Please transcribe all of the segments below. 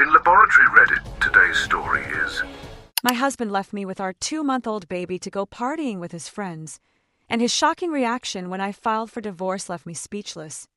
In Laboratory Reddit, today's story is... My husband left me with our 2-month-old baby to go partying with his friends, and his shocking reaction when I filed for divorce left me speechless.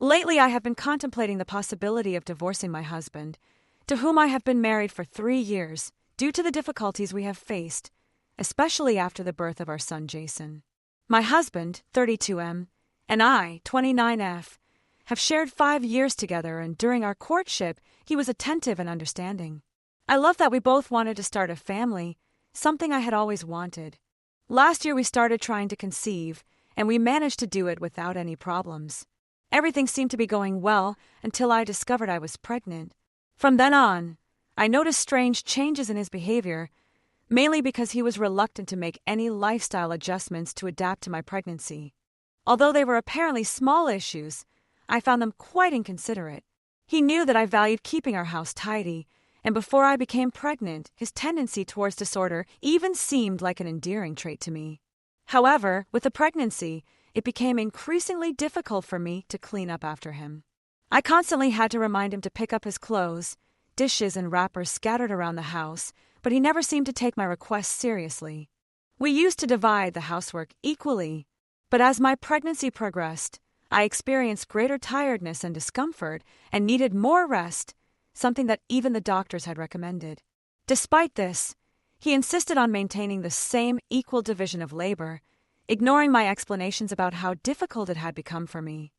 Lately, I have been contemplating the possibility of divorcing my husband, to whom I have been married for 3 years, due to the difficulties we have faced, especially after the birth of our son Jason. My husband, 32M, and I, 29F, have shared 5 years together, and during our courtship, he was attentive and understanding. I love that we both wanted to start a family, something I had always wanted. Last year we started trying to conceive, and we managed to do it without any problems. Everything seemed to be going well until I discovered I was pregnant. From then on, I noticed strange changes in his behavior, mainly because he was reluctant to make any lifestyle adjustments to adapt to my pregnancy. Although they were apparently small issues, I found them quite inconsiderate. He knew that I valued keeping our house tidy, and before I became pregnant, his tendency towards disorder even seemed like an endearing trait to me. However, with the pregnancy, it became increasingly difficult for me to clean up after him. I constantly had to remind him to pick up his clothes, dishes and wrappers scattered around the house, but he never seemed to take my requests seriously. We used to divide the housework equally, but as my pregnancy progressed, I experienced greater tiredness and discomfort and needed more rest, something that even the doctors had recommended. Despite this, he insisted on maintaining the same equal division of labor, ignoring my explanations about how difficult it had become for me.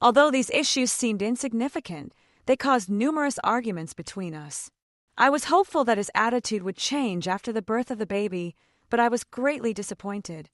Although these issues seemed insignificant, they caused numerous arguments between us. I was hopeful that his attitude would change after the birth of the baby, but I was greatly disappointed.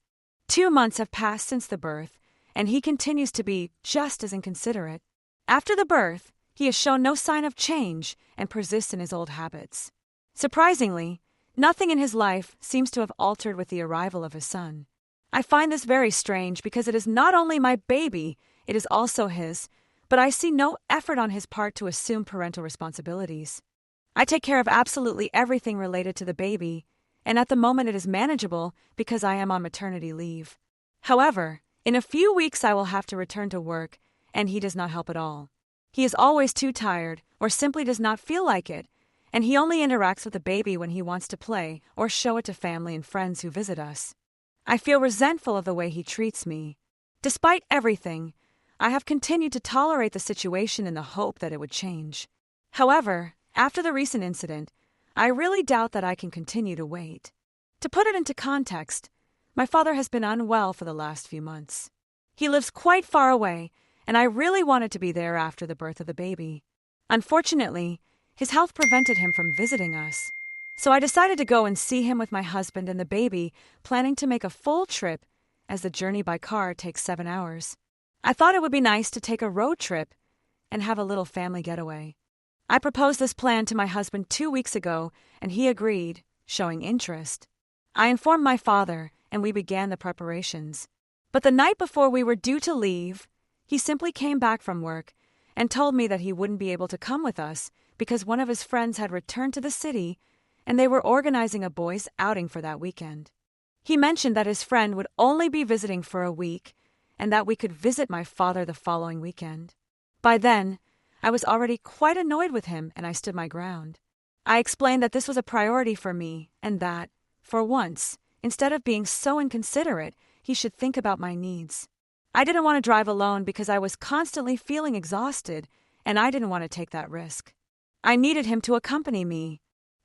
2 months have passed since the birth, and he continues to be just as inconsiderate. After the birth, he has shown no sign of change and persists in his old habits. Surprisingly, nothing in his life seems to have altered with the arrival of his son. I find this very strange because it is not only my baby, it is also his, but I see no effort on his part to assume parental responsibilities. I take care of absolutely everything related to the baby, and at the moment it is manageable because I am on maternity leave. However, in a few weeks I will have to return to work, and he does not help at all. He is always too tired or simply does not feel like it, and he only interacts with the baby when he wants to play or show it to family and friends who visit us. I feel resentful of the way he treats me. Despite everything, I have continued to tolerate the situation in the hope that it would change. However, after the recent incident, I really doubt that I can continue to wait. To put it into context, my father has been unwell for the last few months. He lives quite far away, and I really wanted to be there after the birth of the baby. Unfortunately, his health prevented him from visiting us. So I decided to go and see him with my husband and the baby, planning to make a full trip, as the journey by car takes 7 hours. I thought it would be nice to take a road trip and have a little family getaway. I proposed this plan to my husband 2 weeks ago, and he agreed, showing interest. I informed my father, and we began the preparations. But the night before we were due to leave, he simply came back from work and told me that he wouldn't be able to come with us because one of his friends had returned to the city and they were organizing a boys' outing for that weekend. He mentioned that his friend would only be visiting for a week and that we could visit my father the following weekend. By then, I was already quite annoyed with him and I stood my ground. I explained that this was a priority for me and that, for once, instead of being so inconsiderate, he should think about my needs. I didn't want to drive alone because I was constantly feeling exhausted, and I didn't want to take that risk. I needed him to accompany me.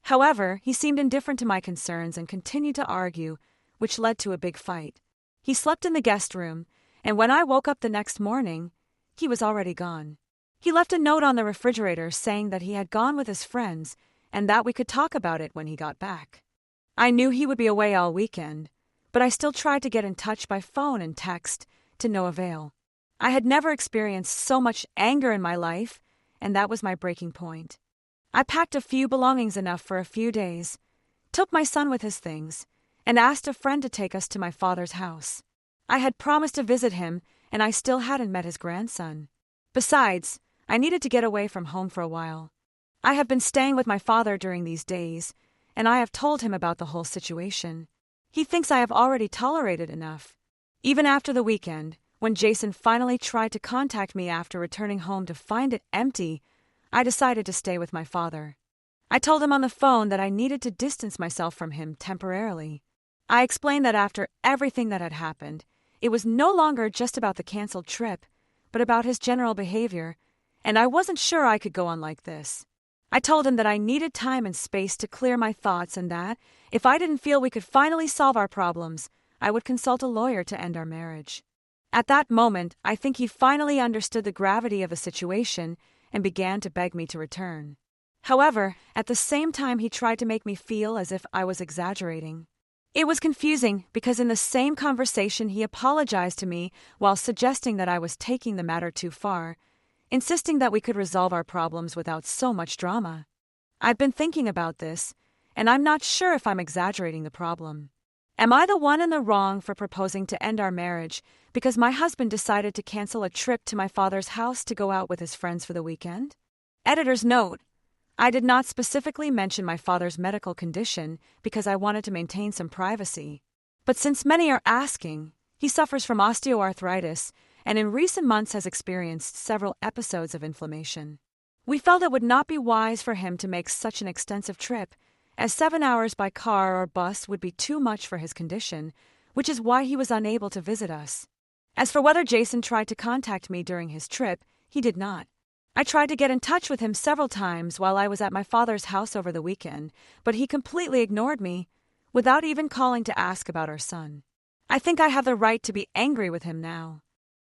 However, he seemed indifferent to my concerns and continued to argue, which led to a big fight. He slept in the guest room, and when I woke up the next morning, he was already gone. He left a note on the refrigerator saying that he had gone with his friends and that we could talk about it when he got back. I knew he would be away all weekend, but I still tried to get in touch by phone and text, to no avail. I had never experienced so much anger in my life, and that was my breaking point. I packed a few belongings enough for a few days, took my son with his things, and asked a friend to take us to my father's house. I had promised to visit him, and I still hadn't met his grandson. Besides, I needed to get away from home for a while. I have been staying with my father during these days, and I have told him about the whole situation. He thinks I have already tolerated enough. Even after the weekend, when Jason finally tried to contact me after returning home to find it empty, I decided to stay with my father. I told him on the phone that I needed to distance myself from him temporarily. I explained that after everything that had happened, it was no longer just about the canceled trip, but about his general behavior, and I wasn't sure I could go on like this. I told him that I needed time and space to clear my thoughts and that, if I didn't feel we could finally solve our problems, I would consult a lawyer to end our marriage. At that moment, I think he finally understood the gravity of the situation and began to beg me to return. However, at the same time he tried to make me feel as if I was exaggerating. It was confusing because in the same conversation he apologized to me while suggesting that I was taking the matter too far, insisting that we could resolve our problems without so much drama. I've been thinking about this, and I'm not sure if I'm exaggerating the problem. Am I the one in the wrong for proposing to end our marriage because my husband decided to cancel a trip to my father's house to go out with his friends for the weekend? Editor's note: I did not specifically mention my father's medical condition because I wanted to maintain some privacy. But since many are asking, he suffers from osteoarthritis and in recent months has experienced several episodes of inflammation. We felt it would not be wise for him to make such an extensive trip, as 7 hours by car or bus would be too much for his condition, which is why he was unable to visit us. As for whether Jason tried to contact me during his trip, he did not. I tried to get in touch with him several times while I was at my father's house over the weekend, but he completely ignored me, without even calling to ask about our son. I think I have the right to be angry with him now.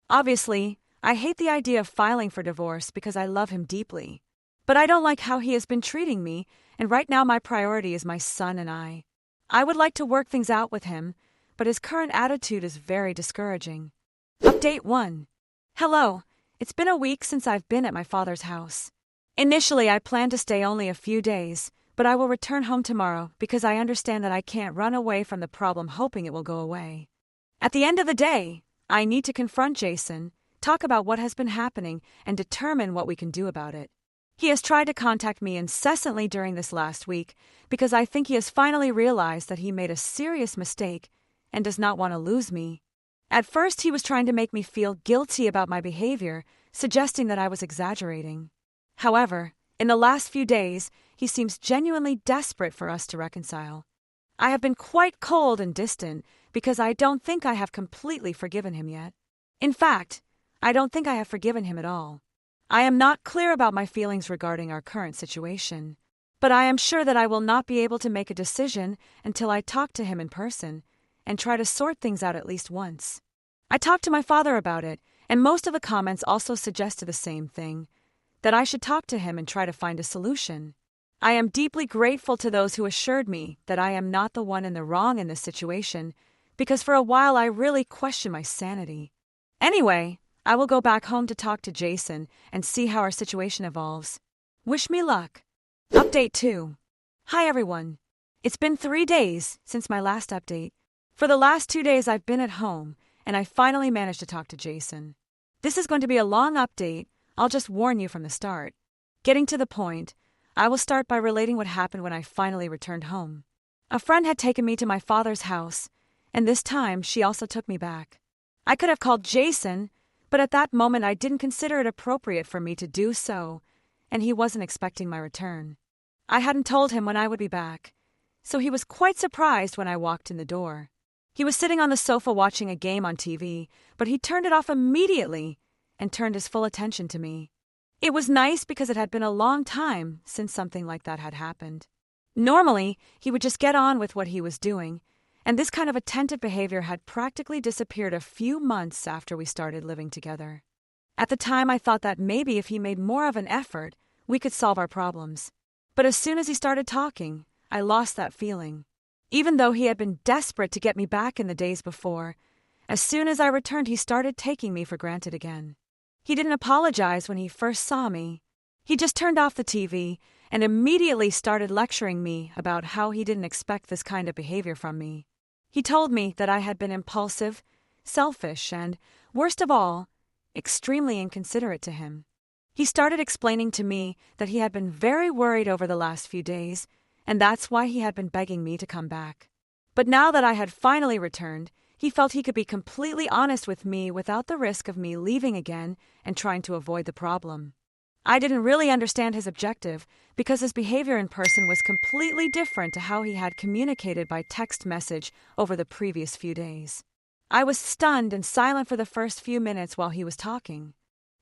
Obviously, I hate the idea of filing for divorce because I love him deeply. But I don't like how he has been treating me, and right now my priority is my son and I. I would like to work things out with him, but his current attitude is very discouraging. Update 1. Hello. It's been a week since I've been at my father's house. Initially, I planned to stay only a few days, but I will return home tomorrow because I understand that I can't run away from the problem hoping it will go away. At the end of the day, I need to confront Jason, talk about what has been happening, and determine what we can do about it. He has tried to contact me incessantly during this last week because I think he has finally realized that he made a serious mistake and does not want to lose me. At first, he was trying to make me feel guilty about my behavior, suggesting that I was exaggerating. However, in the last few days, he seems genuinely desperate for us to reconcile. I have been quite cold and distant because I don't think I have completely forgiven him yet. In fact, I don't think I have forgiven him at all. I am not clear about my feelings regarding our current situation, but I am sure that I will not be able to make a decision until I talk to him in person and try to sort things out at least once. I talked to my father about it, and most of the comments also suggested the same thing, that I should talk to him and try to find a solution. I am deeply grateful to those who assured me that I am not the one in the wrong in this situation, because for a while I really questioned my sanity. Anyway, I will go back home to talk to Jason and see how our situation evolves. Wish me luck. Update 2. Hi everyone. It's been 3 days since my last update. For the last 2 days I've been at home, and I finally managed to talk to Jason. This is going to be a long update. I'll just warn you from the start. Getting to the point, I will start by relating what happened when I finally returned home. A friend had taken me to my father's house, and this time she also took me back. I could have called Jason, but at that moment I didn't consider it appropriate for me to do so, and he wasn't expecting my return. I hadn't told him when I would be back, so he was quite surprised when I walked in the door. He was sitting on the sofa watching a game on TV, but he turned it off immediately and turned his full attention to me. It was nice because it had been a long time since something like that had happened. Normally, he would just get on with what he was doing, and this kind of attentive behavior had practically disappeared a few months after we started living together. At the time, I thought that maybe if he made more of an effort, we could solve our problems. But as soon as he started talking, I lost that feeling. Even though he had been desperate to get me back in the days before, as soon as I returned, he started taking me for granted again. He didn't apologize when he first saw me. He just turned off the TV and immediately started lecturing me about how he didn't expect this kind of behavior from me. He told me that I had been impulsive, selfish, and, worst of all, extremely inconsiderate to him. He started explaining to me that he had been very worried over the last few days, and that's why he had been begging me to come back. But now that I had finally returned, he felt he could be completely honest with me without the risk of me leaving again and trying to avoid the problem. I didn't really understand his objective because his behavior in person was completely different to how he had communicated by text message over the previous few days. I was stunned and silent for the first few minutes while he was talking.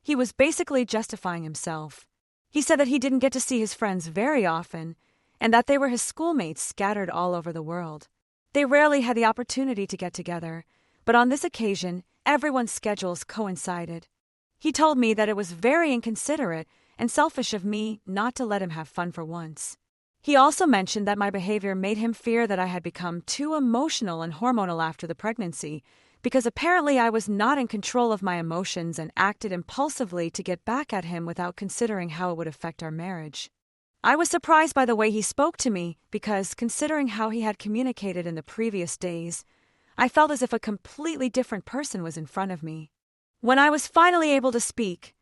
He was basically justifying himself. He said that he didn't get to see his friends very often and that they were his schoolmates scattered all over the world. They rarely had the opportunity to get together, but on this occasion, everyone's schedules coincided. He told me that it was very inconsiderate and selfish of me not to let him have fun for once. He also mentioned that my behavior made him fear that I had become too emotional and hormonal after the pregnancy, because apparently I was not in control of my emotions and acted impulsively to get back at him without considering how it would affect our marriage. I was surprised by the way he spoke to me because, considering how he had communicated in the previous days, I felt as if a completely different person was in front of me. When I was finally able to speak,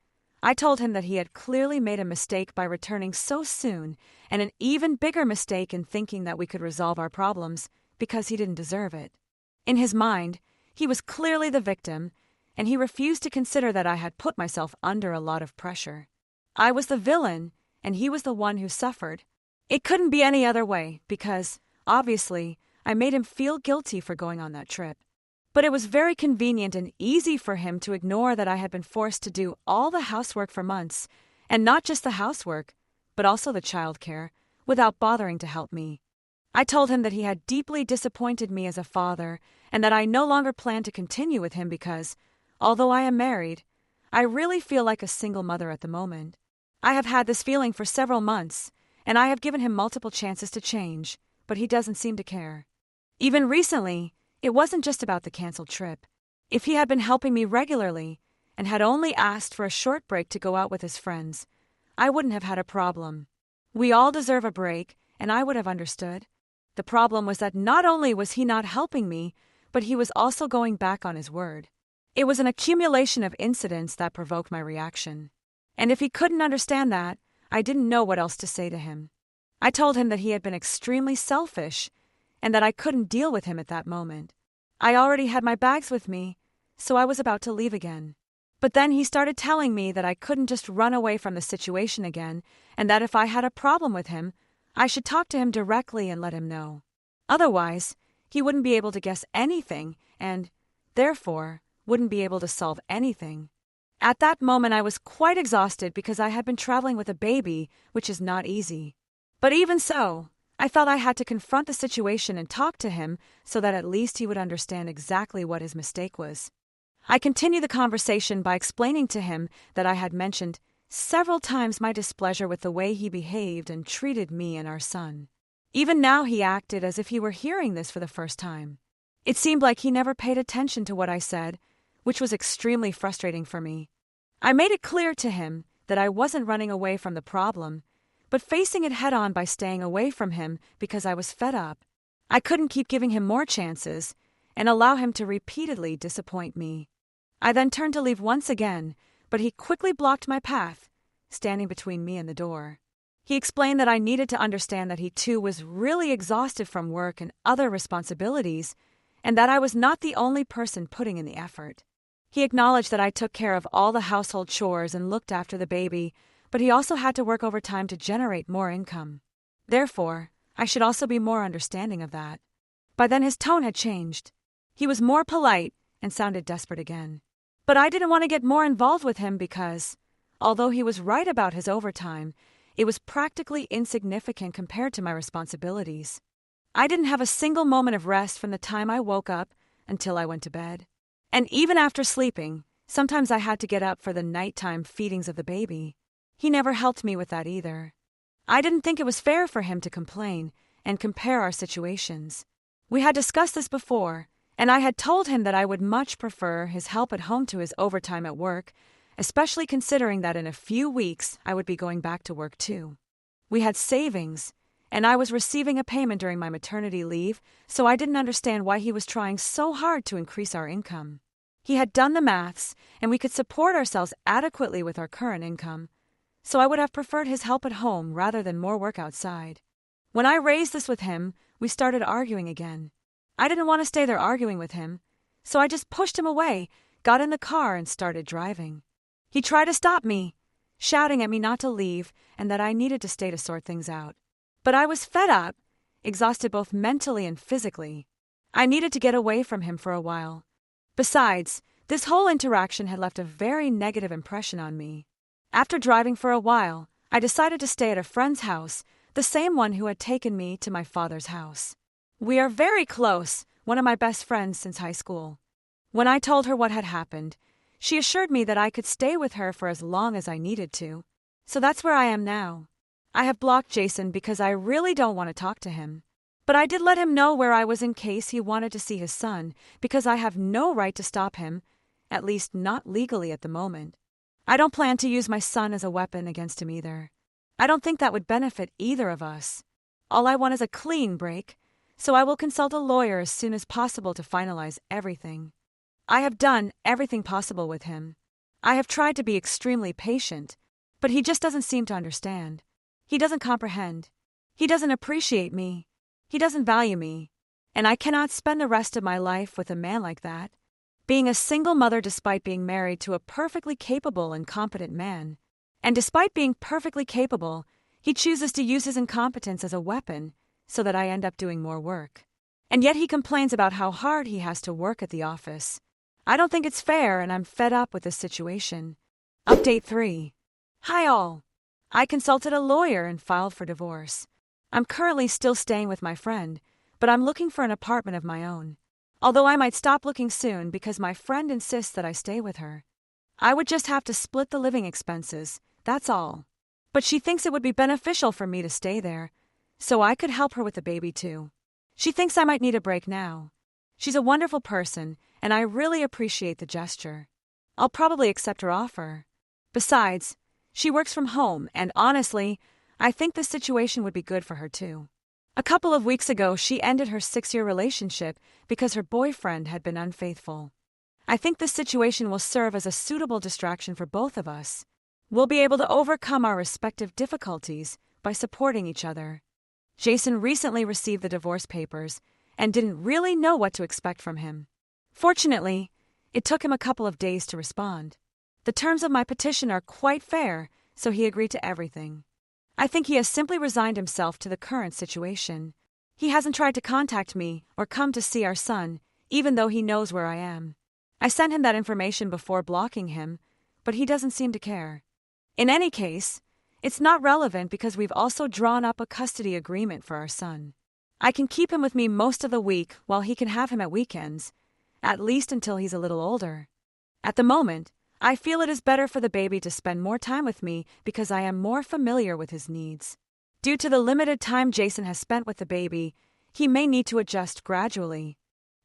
I told him that he had clearly made a mistake by returning so soon and an even bigger mistake in thinking that we could resolve our problems because he didn't deserve it. In his mind, he was clearly the victim, and he refused to consider that I had put myself under a lot of pressure. I was the villain, and he was the one who suffered. It couldn't be any other way because, obviously, I made him feel guilty for going on that trip. But it was very convenient and easy for him to ignore that I had been forced to do all the housework for months, and not just the housework, but also the childcare, without bothering to help me. I told him that he had deeply disappointed me as a father, and that I no longer planned to continue with him because, although I am married, I really feel like a single mother at the moment. I have had this feeling for several months, and I have given him multiple chances to change, but he doesn't seem to care. Even recently, it wasn't just about the canceled trip. If he had been helping me regularly and had only asked for a short break to go out with his friends, I wouldn't have had a problem. We all deserve a break, and I would have understood. The problem was that not only was he not helping me, but he was also going back on his word. It was an accumulation of incidents that provoked my reaction. And if he couldn't understand that, I didn't know what else to say to him. I told him that he had been extremely selfish and that I couldn't deal with him at that moment. I already had my bags with me, so I was about to leave again. But then he started telling me that I couldn't just run away from the situation again, and that if I had a problem with him, I should talk to him directly and let him know. Otherwise, he wouldn't be able to guess anything and, therefore, wouldn't be able to solve anything. At that moment, I was quite exhausted because I had been traveling with a baby, which is not easy. But even so, I felt I had to confront the situation and talk to him so that at least he would understand exactly what his mistake was. I continued the conversation by explaining to him that I had mentioned several times my displeasure with the way he behaved and treated me and our son. Even now he acted as if he were hearing this for the first time. It seemed like he never paid attention to what I said, which was extremely frustrating for me. I made it clear to him that I wasn't running away from the problem, but facing it head-on by staying away from him because I was fed up. I couldn't keep giving him more chances and allow him to repeatedly disappoint me. I then turned to leave once again, but he quickly blocked my path, standing between me and the door. He explained that I needed to understand that he too was really exhausted from work and other responsibilities, and that I was not the only person putting in the effort. He acknowledged that I took care of all the household chores and looked after the baby, but he also had to work overtime to generate more income. Therefore, I should also be more understanding of that. By then his tone had changed. He was more polite and sounded desperate again. But I didn't want to get more involved with him because, although he was right about his overtime, it was practically insignificant compared to my responsibilities. I didn't have a single moment of rest from the time I woke up until I went to bed. And even after sleeping, sometimes I had to get up for the nighttime feedings of the baby. He never helped me with that either. I didn't think it was fair for him to complain and compare our situations. We had discussed this before, and I had told him that I would much prefer his help at home to his overtime at work, especially considering that in a few weeks I would be going back to work too. We had savings, and I was receiving a payment during my maternity leave, so I didn't understand why he was trying so hard to increase our income. He had done the maths, and we could support ourselves adequately with our current income, so I would have preferred his help at home rather than more work outside. When I raised this with him, we started arguing again. I didn't want to stay there arguing with him, so I just pushed him away, got in the car, and started driving. He tried to stop me, shouting at me not to leave and that I needed to stay to sort things out. But I was fed up, exhausted both mentally and physically. I needed to get away from him for a while. Besides, this whole interaction had left a very negative impression on me. After driving for a while, I decided to stay at a friend's house, the same one who had taken me to my father's house. We are very close, one of my best friends since high school. When I told her what had happened, she assured me that I could stay with her for as long as I needed to. So that's where I am now. I have blocked Jason because I really don't want to talk to him. But I did let him know where I was in case he wanted to see his son, because I have no right to stop him, at least not legally at the moment. I don't plan to use my son as a weapon against him either. I don't think that would benefit either of us. All I want is a clean break, so I will consult a lawyer as soon as possible to finalize everything. I have done everything possible with him. I have tried to be extremely patient, but he just doesn't seem to understand. He doesn't comprehend. He doesn't appreciate me. He doesn't value me. And I cannot spend the rest of my life with a man like that. Being a single mother despite being married to a perfectly capable and competent man. And despite being perfectly capable, he chooses to use his incompetence as a weapon so that I end up doing more work. And yet he complains about how hard he has to work at the office. I don't think it's fair, and I'm fed up with this situation. Update 3. Hi all. I consulted a lawyer and filed for divorce. I'm currently still staying with my friend, but I'm looking for an apartment of my own. Although I might stop looking soon because my friend insists that I stay with her. I would just have to split the living expenses, that's all. But she thinks it would be beneficial for me to stay there, so I could help her with the baby too. She thinks I might need a break now. She's a wonderful person, and I really appreciate the gesture. I'll probably accept her offer. Besides, she works from home, and honestly, I think this situation would be good for her too. A couple of weeks ago, she ended her 6-year relationship because her boyfriend had been unfaithful. I think this situation will serve as a suitable distraction for both of us. We'll be able to overcome our respective difficulties by supporting each other. Jason recently received the divorce papers and didn't really know what to expect from him. Fortunately, it took him a couple of days to respond. The terms of my petition are quite fair, so he agreed to everything. I think he has simply resigned himself to the current situation. He hasn't tried to contact me or come to see our son, even though he knows where I am. I sent him that information before blocking him, but he doesn't seem to care. In any case, it's not relevant because we've also drawn up a custody agreement for our son. I can keep him with me most of the week while he can have him at weekends, at least until he's a little older. At the moment, I feel it is better for the baby to spend more time with me because I am more familiar with his needs. Due to the limited time Jason has spent with the baby, he may need to adjust gradually.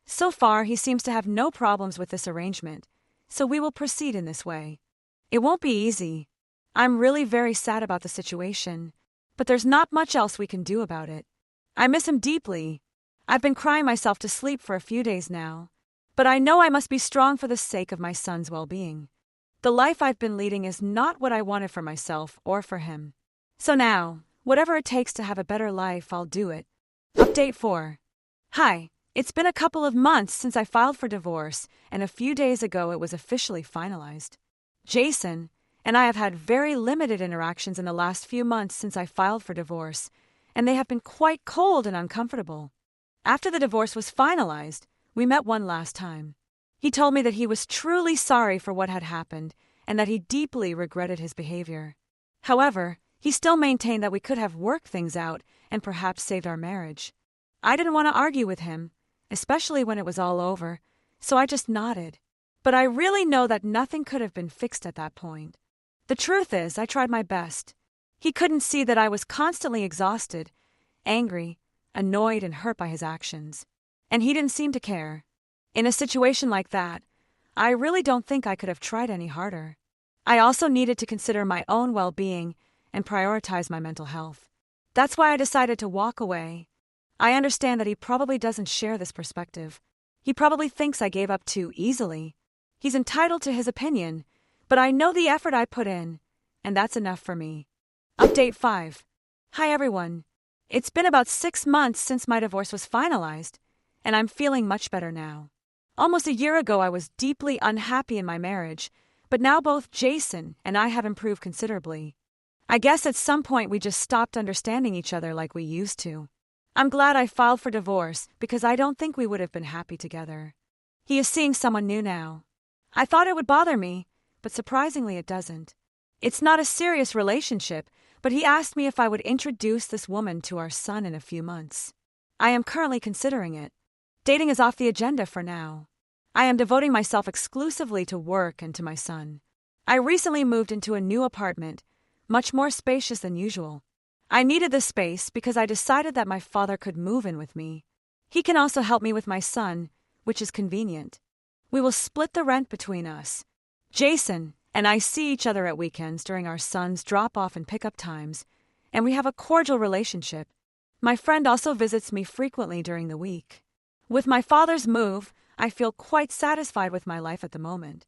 So far, he seems to have no problems with this arrangement, so we will proceed in this way. It won't be easy. I'm really very sad about the situation, but there's not much else we can do about it. I miss him deeply. I've been crying myself to sleep for a few days now, but I know I must be strong for the sake of my son's well-being. The life I've been leading is not what I wanted for myself or for him. So now, whatever it takes to have a better life, I'll do it. Update 4. Hi, it's been a couple of months since I filed for divorce, and a few days ago it was officially finalized. Jason and I have had very limited interactions in the last few months since I filed for divorce, and they have been quite cold and uncomfortable. After the divorce was finalized, we met one last time. He told me that he was truly sorry for what had happened and that he deeply regretted his behavior. However, he still maintained that we could have worked things out and perhaps saved our marriage. I didn't want to argue with him, especially when it was all over, so I just nodded. But I really know that nothing could have been fixed at that point. The truth is, I tried my best. He couldn't see that I was constantly exhausted, angry, annoyed, and hurt by his actions. And he didn't seem to care. In a situation like that, I really don't think I could have tried any harder. I also needed to consider my own well-being and prioritize my mental health. That's why I decided to walk away. I understand that he probably doesn't share this perspective. He probably thinks I gave up too easily. He's entitled to his opinion, but I know the effort I put in, and that's enough for me. Update 5. Hi everyone. It's been about 6 months since my divorce was finalized, and I'm feeling much better now. Almost a year ago I was deeply unhappy in my marriage, But now both Jason and I have improved considerably. I guess at some point we just stopped understanding each other like we used to. I'm glad I filed for divorce because I don't think we would have been happy together. He is seeing someone new now. I thought it would bother me, but surprisingly it doesn't. It's not a serious relationship, but he asked me if I would introduce this woman to our son in a few months. I am currently considering it. Dating is off the agenda for now. I am devoting myself exclusively to work and to my son. I recently moved into a new apartment, much more spacious than usual. I needed this space because I decided that my father could move in with me. He can also help me with my son, which is convenient. We will split the rent between us. Jason and I see each other at weekends during our son's drop-off and pick-up times, and we have a cordial relationship. My friend also visits me frequently during the week. With my father's move, I feel quite satisfied with my life at the moment.